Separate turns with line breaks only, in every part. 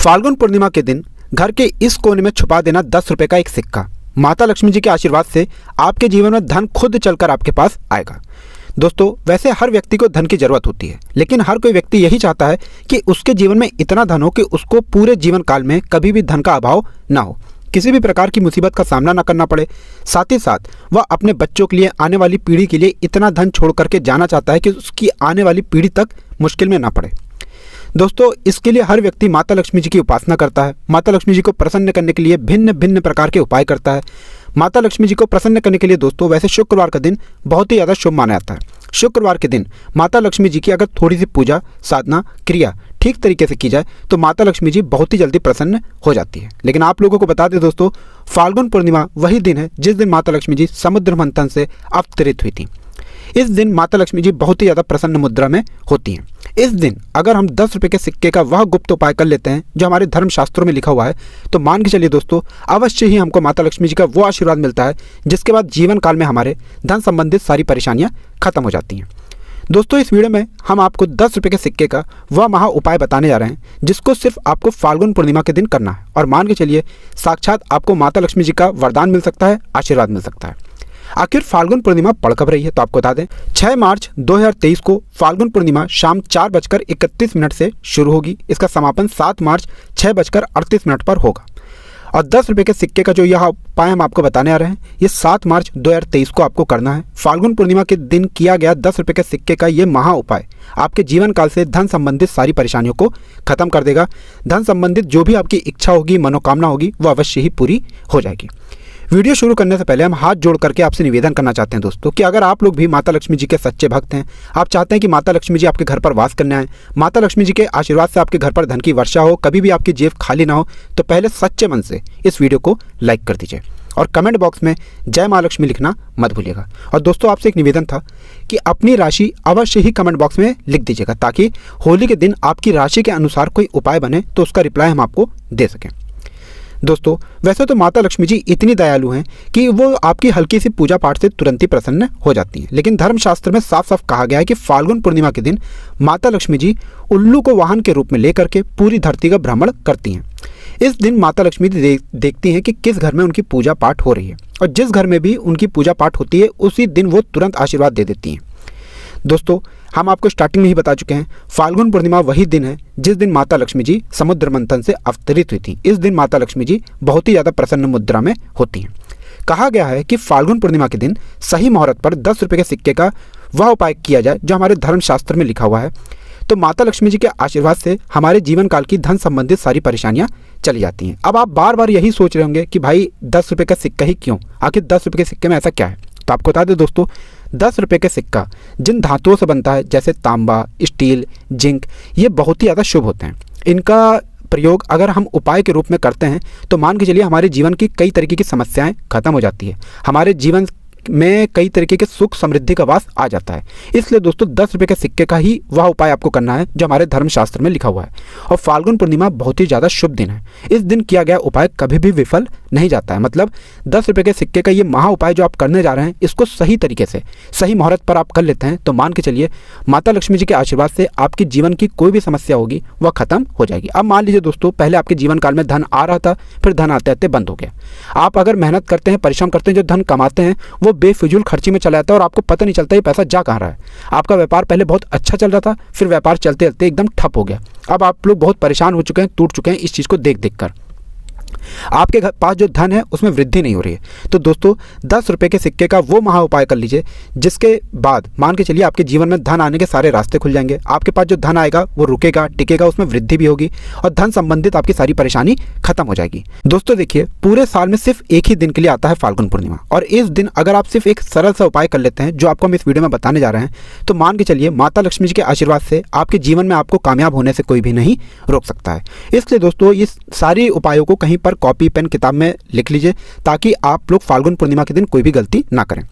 फाल्गुन पूर्णिमा के दिन घर के इस कोने में छुपा देना 10 रुपए का एक सिक्का। माता लक्ष्मी जी के आशीर्वाद से आपके जीवन में धन खुद चलकर आपके पास आएगा। दोस्तों, वैसे हर व्यक्ति को धन की जरूरत होती है, लेकिन हर कोई व्यक्ति यही चाहता है कि उसके जीवन में इतना धन हो कि उसको पूरे जीवन काल में कभी भी धन का अभाव ना हो, किसी भी प्रकार की मुसीबत का सामना ना करना पड़े। साथ ही साथ वह अपने बच्चों के लिए, आने वाली पीढ़ी के लिए इतना धन छोड़ करके जाना चाहता है कि उसकी आने वाली पीढ़ी तक मुश्किल में ना पड़े। दोस्तों, इसके लिए हर व्यक्ति माता लक्ष्मी जी की उपासना करता है। माता लक्ष्मी जी को प्रसन्न करने के लिए भिन्न भिन्न प्रकार के उपाय करता है। माता लक्ष्मी जी को प्रसन्न करने के लिए दोस्तों, वैसे शुक्रवार का दिन बहुत ही ज़्यादा शुभ माना जाता है। शुक्रवार के दिन माता लक्ष्मी जी की अगर थोड़ी सी पूजा, साधना, क्रिया ठीक तरीके से की जाए तो माता लक्ष्मी जी बहुत ही जल्दी प्रसन्न हो जाती है। लेकिन आप लोगों को बता दें दोस्तों, फाल्गुन पूर्णिमा वही दिन है जिस दिन माता लक्ष्मी जी समुद्र मंथन से अवतरित हुई थी। इस दिन माता लक्ष्मी जी बहुत ही ज़्यादा प्रसन्न मुद्रा में होती हैं। इस दिन अगर हम 10 रुपये के सिक्के का वह गुप्त उपाय कर लेते हैं जो हमारे धर्मशास्त्रों में लिखा हुआ है, तो मान के चलिए दोस्तों, अवश्य ही हमको माता लक्ष्मी जी का वो आशीर्वाद मिलता है जिसके बाद जीवन काल में हमारे धन संबंधित सारी परेशानियां खत्म हो जाती हैं। दोस्तों, इस वीडियो में हम आपको 10 रुपये के सिक्के का वह महा उपाय बताने जा रहे हैं जिसको सिर्फ आपको फाल्गुन पूर्णिमा के दिन करना है, और मान के चलिए साक्षात आपको माता लक्ष्मी जी का वरदान मिल सकता है, आशीर्वाद मिल सकता है। आखिर फाल्गुन पूर्णिमा पड़ कब रही है, तो आपको बता दें 6 मार्च 2023 को फाल्गुन पूर्णिमा शाम 4:31 से शुरू होगी। इसका समापन 7 मार्च 6:38 पर होगा। और 10 रुपये के सिक्के का जो यह उपाय हम आपको बताने आ रहे हैं, ये 7 मार्च 2023 को आपको करना है। फाल्गुन पूर्णिमा के दिन किया गया 10 रुपये के सिक्के का ये महा उपाय आपके जीवन काल से धन संबंधित सारी परेशानियों को खत्म कर देगा। धन संबंधित जो भी आपकी इच्छा होगी, मनोकामना होगी, वो अवश्य ही पूरी हो जाएगी। वीडियो शुरू करने से पहले हम हाथ जोड़ करके आपसे निवेदन करना चाहते हैं दोस्तों कि अगर आप लोग भी माता लक्ष्मी जी के सच्चे भक्त हैं, आप चाहते हैं कि माता लक्ष्मी जी आपके घर पर वास करने आए, माता लक्ष्मी जी के आशीर्वाद से आपके घर पर धन की वर्षा हो, कभी भी आपकी जेब खाली ना हो, तो पहले सच्चे मन से इस वीडियो को लाइक कर दीजिए और कमेंट बॉक्स में जय माँ लक्ष्मी लिखना मत भूलिएगा। और दोस्तों, आपसे एक निवेदन था कि अपनी राशि अवश्य ही कमेंट बॉक्स में लिख दीजिएगा ताकि होली के दिन आपकी राशि के अनुसार कोई उपाय बने तो उसका रिप्लाई हम आपको दे सकें। दोस्तों, वैसे तो माता लक्ष्मी जी इतनी दयालु हैं कि वो आपकी हल्की सी पूजा पाठ से तुरंत ही प्रसन्न हो जाती हैं, लेकिन धर्मशास्त्र में साफ साफ कहा गया है कि फाल्गुन पूर्णिमा के दिन माता लक्ष्मी जी उल्लू को वाहन के रूप में लेकर के पूरी धरती का भ्रमण करती हैं। इस दिन माता लक्ष्मी जी देखती हैं कि किस घर में उनकी पूजा पाठ हो रही है, और जिस घर में भी उनकी पूजा पाठ होती है उसी दिन वो तुरंत आशीर्वाद दे देती हैं। दोस्तों, हम आपको स्टार्टिंग में ही बता चुके हैं, फाल्गुन पूर्णिमा वही दिन है जिस दिन माता लक्ष्मी जी समुद्र मंथन से अवतरित हुई थी। इस दिन माता लक्ष्मी जी बहुत ही ज़्यादा प्रसन्न मुद्रा में होती हैं। कहा गया है कि फाल्गुन पूर्णिमा के दिन सही मुहूर्त पर 10 रुपये के सिक्के का वह उपाय किया जाए जो हमारे धर्मशास्त्र में लिखा हुआ है, तो माता लक्ष्मी जी के आशीर्वाद से हमारे जीवन काल की धन संबंधित सारी परेशानियां चली जाती हैं। अब आप बार बार यही सोच रहे होंगे कि भाई 10 रुपये का सिक्का ही क्यों, आखिर 10 रुपये के सिक्के में ऐसा क्या है। तो आपको बता दें दोस्तों, 10 रुपये के सिक्का जिन धातुओं से बनता है जैसे तांबा, स्टील, जिंक, ये बहुत ही ज़्यादा शुभ होते हैं। इनका प्रयोग अगर हम उपाय के रूप में करते हैं तो मान के चलिए हमारे जीवन की कई तरीके की समस्याएं खत्म हो जाती है, हमारे जीवन में कई तरीके के सुख समृद्धि का वास आ जाता है। इसलिए दोस्तों, 10 रुपये के सिक्के का ही वह उपाय आपको करना है जो हमारे धर्मशास्त्र में लिखा हुआ है। और फाल्गुन पूर्णिमा बहुत ही ज़्यादा शुभ दिन है। इस दिन किया गया उपाय कभी भी विफल नहीं जाता है। मतलब 10 रुपये के सिक्के का ये महा उपाय जो आप करने जा रहे हैं, इसको सही तरीके से सही मुहूर्त पर आप कर लेते हैं तो मान के चलिए माता लक्ष्मी जी के आशीर्वाद से आपकी जीवन की कोई भी समस्या होगी वह खत्म हो जाएगी। अब मान लीजिए दोस्तों, पहले आपके जीवन काल में धन आ रहा था, फिर धन आते आते बंद हो गया। आप अगर मेहनत करते हैं, परिश्रम करते हैं, जो धन कमाते हैं वो बेफिजूल खर्ची में चला जाता है और आपको पता नहीं चलता ये पैसा जा कहाँ रहा है। आपका व्यापार पहले बहुत अच्छा चल रहा था, फिर व्यापार चलते चलते एकदम ठप हो गया। अब आप लोग बहुत परेशान हो चुके हैं, टूट चुके हैं इस चीज़ को देख देख कर। आपके पास जो धन है उसमें वृद्धि नहीं हो रही है। तो दोस्तों, 10 रुपये के सिक्के का वो महा उपाय कर लीजिए जिसके बाद मान के चलिए आपके जीवन में धन आने के सारे रास्ते खुल जाएंगे। आपके पास जो धन आएगा वो रुकेगा, टिकेगा, उसमें वृद्धि भी होगी और धन संबंधित आपकी सारी परेशानी खत्म हो जाएगी। दोस्तों देखिए, पूरे साल में सिर्फ एक ही दिन के लिए आता है फाल्गुन पूर्णिमा, और इस दिन अगर आप सिर्फ एक सरल सा उपाय कर लेते हैं जो आपको हम इस वीडियो में बताने जा रहे हैं, तो मान के चलिए माता लक्ष्मी जी के आशीर्वाद से आपके जीवन में आपको कामयाब होने से कोई भी नहीं रोक सकता है। इसलिए दोस्तों, इस सारी उपायों को कहीं पर कॉपी पेन किताब में लिख लीजिए ताकि आप लोग फाल्गुन पूर्णिमा के दिन कोई भी गलती ना करें।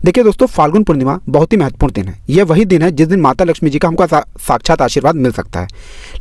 देखिए दोस्तों, फाल्गुन पूर्णिमा बहुत ही महत्वपूर्ण दिन है। यह वही दिन है जिस दिन माता लक्ष्मी जी का हमको साक्षात आशीर्वाद मिल सकता है।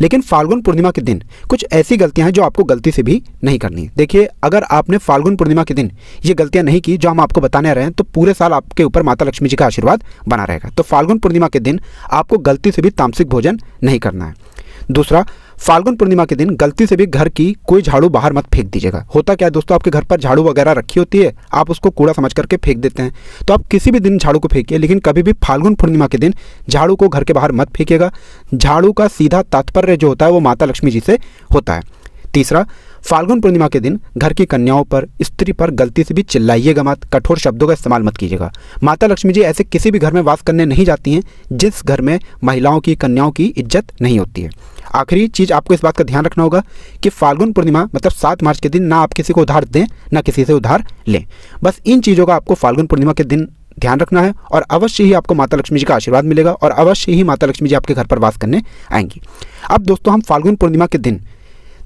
लेकिन फाल्गुन पूर्णिमा के दिन कुछ ऐसी गलतियां हैं जो आपको गलती से भी नहीं करनी। देखिए, अगर आपने फाल्गुन पूर्णिमा के दिन ये गलतियां नहीं की जो हम आपको बताने आ रहे हैं, तो पूरे साल आपके ऊपर माता लक्ष्मी जी का आशीर्वाद बना रहेगा। तो फाल्गुन पूर्णिमा के दिन आपको गलती से भी तामसिक भोजन नहीं करना है। दूसरा, फाल्गुन पूर्णिमा के दिन गलती से भी घर की कोई झाड़ू बाहर मत फेंक दीजिएगा। होता क्या है दोस्तों, आपके घर पर झाड़ू वगैरह रखी होती है, आप उसको कूड़ा समझ करके फेंक देते हैं। तो आप किसी भी दिन झाड़ू को फेंकिए, लेकिन कभी भी फाल्गुन पूर्णिमा के दिन झाड़ू को घर के बाहर मत फेंकिएगा। झाड़ू का सीधा तात्पर्य जो होता है वो माता लक्ष्मी जी से होता है। तीसरा, फाल्गुन पूर्णिमा के दिन घर की कन्याओं पर, स्त्री पर गलती से भी चिल्लाइएगा मत, कठोर शब्दों का इस्तेमाल मत कीजिएगा। माता लक्ष्मी जी ऐसे किसी भी घर में वास करने नहीं जाती हैं जिस घर में महिलाओं की, कन्याओं की इज्जत नहीं होती है। आखिरी चीज़ आपको इस बात का ध्यान रखना होगा कि फाल्गुन पूर्णिमा मतलब 7 मार्च के दिन ना आप किसी को उधार दें, ना किसी से उधार लें। बस इन चीज़ों का आपको फाल्गुन पूर्णिमा के दिन ध्यान रखना है और अवश्य ही आपको माता लक्ष्मी जी का आशीर्वाद मिलेगा और अवश्य ही माता लक्ष्मी जी आपके घर पर वास करने आएंगी। अब दोस्तों, हम फाल्गुन पूर्णिमा के दिन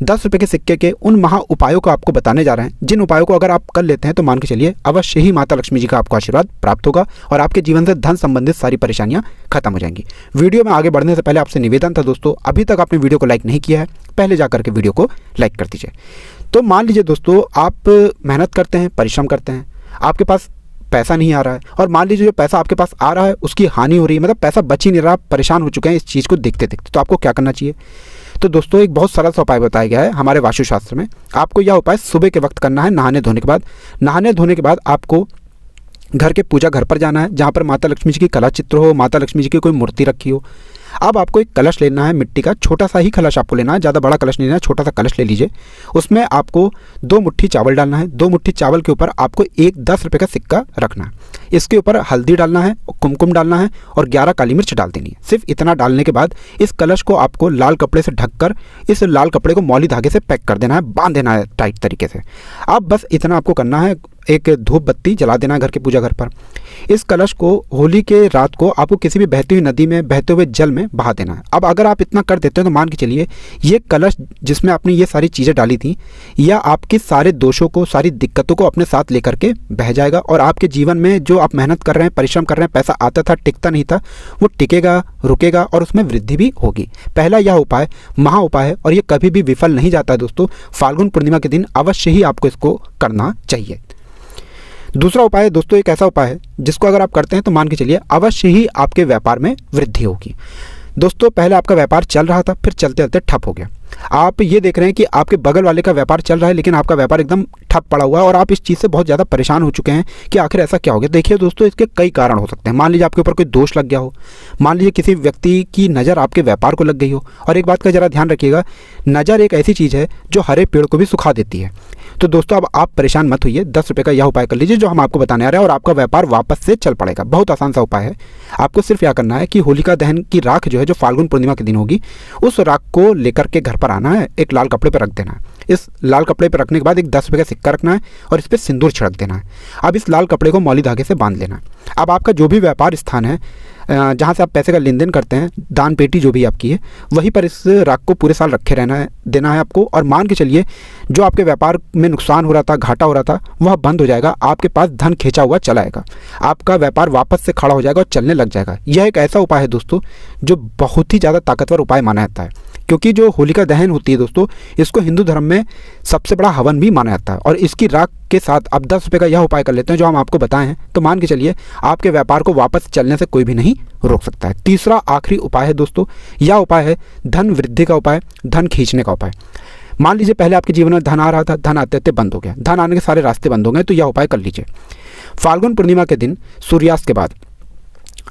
10 रुपये के सिक्के के उन महा उपायों को आपको बताने जा रहे हैं, जिन उपायों को अगर आप कर लेते हैं तो मान के चलिए अवश्य ही माता लक्ष्मी जी का आपको आशीर्वाद प्राप्त होगा और आपके जीवन से धन संबंधित सारी परेशानियां खत्म हो जाएंगी। वीडियो में आगे बढ़ने से पहले आपसे निवेदन था दोस्तों, अभी तक आपने वीडियो को लाइक नहीं किया है, पहले जाकर के वीडियो को लाइक कर दीजिए। तो मान लीजिए दोस्तों, आप मेहनत करते हैं, परिश्रम करते हैं, आपके पास पैसा नहीं आ रहा है और मान लीजिए जो पैसा आपके पास आ रहा है उसकी हानि हो रही है, मतलब पैसा बच ही नहीं रहा, आप परेशान हो चुके हैं इस चीज़ को देखते देखते। तो आपको क्या करना चाहिए? तो दोस्तों, एक बहुत सरल सा उपाय बताया गया है हमारे वास्तुशास्त्र में। आपको यह उपाय सुबह के वक्त करना है, नहाने धोने के बाद। नहाने धोने के बाद आपको घर के पूजा घर पर जाना है, जहाँ पर माता लक्ष्मी जी की कला चित्र हो, माता लक्ष्मी जी की कोई मूर्ति रखी हो। अब आपको एक कलश लेना है मिट्टी का, छोटा सा ही कलश आपको लेना है, ज़्यादा बड़ा कलश नहीं लेना है, छोटा सा कलश ले लीजिए। उसमें आपको 2 मुट्ठी चावल डालना है। 2 मुट्ठी चावल के ऊपर आपको एक 10 रुपये का सिक्का रखना है। इसके ऊपर हल्दी डालना है, कुमकुम डालना है और 11 काली मिर्च डाल देनी है। सिर्फ इतना डालने के बाद इस कलश को आपको लाल कपड़े से ढककर इस लाल कपड़े को मौली धागे से पैक कर देना है, बांध देना है टाइट तरीके से। अब बस इतना आपको करना है, एक धूप बत्ती जला देना है घर के पूजा घर पर। इस कलश को होली के रात को आपको किसी भी बहती हुई नदी में, बहते हुए जल में बहा देना है। अब अगर आप इतना कर देते हैं तो मान के चलिए ये कलश जिसमें आपने ये सारी चीज़ें डाली थी, या आपके सारे दोषों को, सारी दिक्कतों को अपने साथ लेकर के बह जाएगा और आपके जीवन में जो आप मेहनत कर रहे हैं, परिश्रम कर रहे हैं, पैसा आता था, टिकता नहीं था, वो टिकेगा, रुकेगा और उसमें वृद्धि भी होगी। पहला यह उपाय महा उपाय है और ये कभी भी विफल नहीं जाता है दोस्तों। फाल्गुन पूर्णिमा के दिन अवश्य ही आपको इसको करना चाहिए। दूसरा उपाय दोस्तों एक ऐसा उपाय है जिसको अगर आप करते हैं तो मान के चलिए अवश्य ही आपके व्यापार में वृद्धि होगी। दोस्तों, पहले आपका व्यापार चल रहा था, फिर चलते चलते ठप हो गया। आप ये देख रहे हैं कि आपके बगल वाले का व्यापार चल रहा है, लेकिन आपका व्यापार एकदम ठप पड़ा हुआ है और आप इस चीज़ से बहुत ज़्यादा परेशान हो चुके हैं कि आखिर ऐसा क्या हो गया। देखिए दोस्तों, इसके कई कारण हो सकते हैं। मान लीजिए आपके ऊपर कोई दोष लग गया हो, मान लीजिए किसी व्यक्ति की नज़र आपके व्यापार को लग गई हो। और एक बात का ज़रा ध्यान रखिएगा, नज़र एक ऐसी चीज़ है जो हरे पेड़ को भी सुखा देती है। तो दोस्तों, अब आप परेशान मत होइए, 10 रुपये का यह उपाय कर लीजिए जो हम आपको बताने आ रहे हैं और आपका व्यापार वापस से चल पड़ेगा। बहुत आसान सा उपाय है। आपको सिर्फ क्या करना है कि होलिका दहन की राख जो है, जो फाल्गुन पूर्णिमा के दिन होगी, उस राख को लेकर के घर पर आना है, एक लाल कपड़े पर रख देना है। इस लाल कपड़े पर रखने के बाद एक 10 रुपये का सिक्का रखना है और इस पर सिंदूर छिड़क देना है। अब इस लाल कपड़े को मौली धागे से बांध लेना है। अब आपका जो भी व्यापार स्थान है, जहाँ से आप पैसे का लेन देन करते हैं, दान पेटी जो भी आपकी है, वहीं पर इस राख को पूरे साल रखे रहना है, देना है आपको। और मान के चलिए जो आपके व्यापार में नुकसान हो रहा था, घाटा हो रहा था, वह बंद हो जाएगा। आपके पास धन खींचा हुआ चला आएगा, आपका व्यापार वापस से खड़ा हो जाएगा और चलने लग जाएगा। यह एक ऐसा उपाय है दोस्तों जो बहुत ही ज़्यादा ताकतवर उपाय माना जाता है, क्योंकि जो होलिका दहन होती है दोस्तों, इसको हिंदू धर्म में सबसे बड़ा हवन भी माना जाता है। और इसकी राख के साथ आप 10 रुपये का यह उपाय कर लेते हैं जो हम आपको बताएं हैं, तो मान के चलिए आपके व्यापार को वापस चलने से कोई भी नहीं रोक सकता है। तीसरा आखिरी उपाय है दोस्तों, यह उपाय है धन वृद्धि का उपाय, धन खींचने का उपाय। मान लीजिए पहले आपके जीवन में धन आ रहा था, धन आते आते बंद हो गया, धन आने के सारे रास्ते बंद हो गए, तो यह उपाय कर लीजिए। फाल्गुन पूर्णिमा के दिन सूर्यास्त के बाद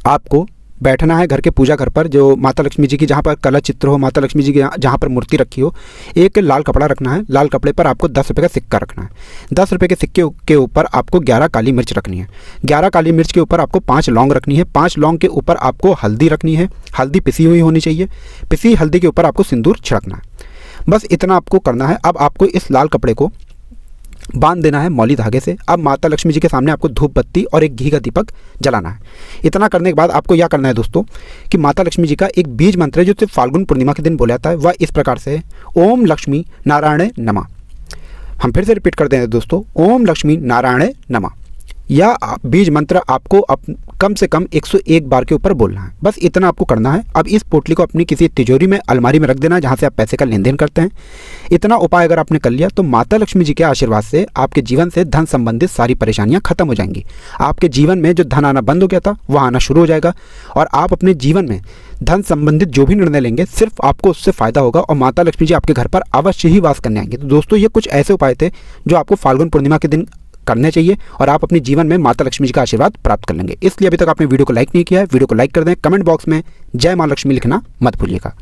आपको बैठना है घर के पूजा घर पर, जो माता लक्ष्मी जी की जहाँ पर कला चित्र हो, माता लक्ष्मी जी की जहाँ पर मूर्ति रखी हो। एक लाल कपड़ा रखना है, लाल कपड़े पर आपको 10 रुपये का सिक्का रखना है। 10 रुपये के सिक्के के ऊपर आपको 11 काली मिर्च रखनी है। 11 काली मिर्च के ऊपर आपको 5 लौंग रखनी है। 5 लौंग के ऊपर आपको हल्दी रखनी है, हल्दी पिसी हुई होनी चाहिए। पिसी हल्दी के ऊपर आपको सिंदूर छिड़कना है। बस इतना आपको करना है। अब आपको इस लाल कपड़े को बांध देना है मौली धागे से। अब माता लक्ष्मी जी के सामने आपको धूप बत्ती और एक घी का दीपक जलाना है। इतना करने के बाद आपको यह करना है दोस्तों कि माता लक्ष्मी जी का एक बीज मंत्र है जो सिर्फ फाल्गुन पूर्णिमा के दिन बोला जाता है, वह इस प्रकार से है, ओम लक्ष्मी नारायण नमः। हम फिर से रिपीट कर दें दोस्तों, ओम लक्ष्मी नारायण नमः। या बीज मंत्र आपको कम से कम 101 बार के ऊपर बोलना है। बस इतना आपको करना है। अब इस पोटली को अपनी किसी तिजोरी में, अलमारी में रख देना है जहाँ से आप पैसे का लेन देन करते हैं। इतना उपाय अगर आपने कर लिया तो माता लक्ष्मी जी के आशीर्वाद से आपके जीवन से धन संबंधित सारी परेशानियां खत्म हो जाएंगी। आपके जीवन में जो धन आना बंद हो गया था वह आना शुरू हो जाएगा और आप अपने जीवन में धन संबंधित जो भी निर्णय लेंगे सिर्फ आपको उससे फायदा होगा और माता लक्ष्मी जी आपके घर पर अवश्य ही वास करने आएंगे। तो दोस्तों, ये कुछ ऐसे उपाय थे जो आपको फाल्गुन पूर्णिमा के दिन करने चाहिए और आप अपने जीवन में माता लक्ष्मी जी का आशीर्वाद प्राप्त कर लेंगे। इसलिए अभी तक आपने वीडियो को लाइक नहीं किया है, वीडियो को लाइक कर दें। कमेंट बॉक्स में जय मां लक्ष्मी लिखना मत भूलिएगा।